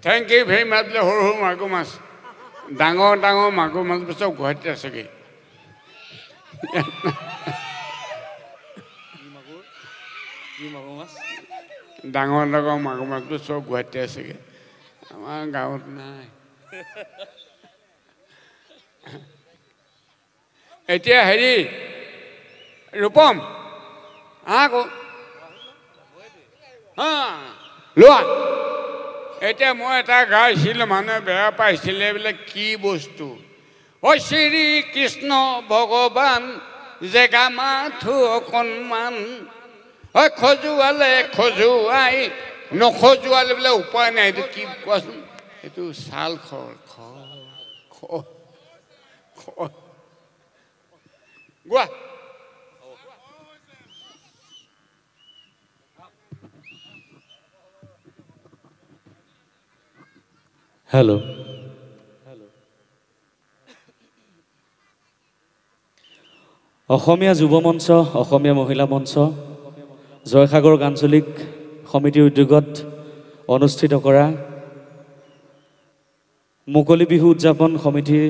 thank you very মাছ বোলে সৰু সৰু মাগুৰ মাছ ডাঙৰ ডাঙৰ মাগুৰ মাছ চব গুৱাহাটীত আছেগৈ ডাঙৰ ডাঙৰ মাগুৰ মাছবোৰ চব গুৱাহাটীত আছেগৈ আমাৰ গাঁৱত নাই এতিয়া হেৰি ৰূপম আকৌ লোৱা এতিয়া মই এটা গাইছিলোঁ মানুহে বেয়া পাইছিলে বোলে কি বস্তু অ শ্ৰী কৃষ্ণ ভগৱান জেগা মাথো অকণমান অ খজুৱালে খজুৱাই নখজুৱালে বোলে উপায় নাই এইটো কি কোৱাচোন এইটো ছাল গোৱা হেল্ল' অসমীয়া যুৱ মঞ্চ অসমীয়া মহিলা মঞ্চ জয়সাগৰ আঞ্চলিক সমিতিৰ উদ্যোগত অনুষ্ঠিত কৰা মুকলি বিহু উদযাপন সমিতিৰ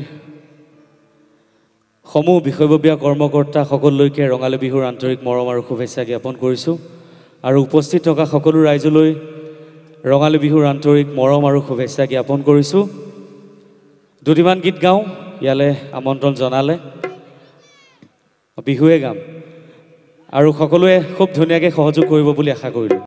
সমূহ বিষয়ববীয়া কৰ্মকৰ্তা সকলোলৈকে ৰঙালী বিহুৰ আন্তৰিক মৰম আৰু শুভেচ্ছা জ্ঞাপন কৰিছোঁ আৰু উপস্থিত থকা সকলো ৰাইজলৈ ৰঙালী বিহুৰ আন্তৰিক মৰম আৰু শুভেচ্ছা জ্ঞাপন কৰিছোঁ দুটিমান গীত গাওঁ ইয়ালৈ আমন্ত্ৰণ জনালে বিহুৱে গাম আৰু সকলোৱে খুব ধুনীয়াকৈ সহযোগ কৰিব বুলি আশা কৰিলোঁ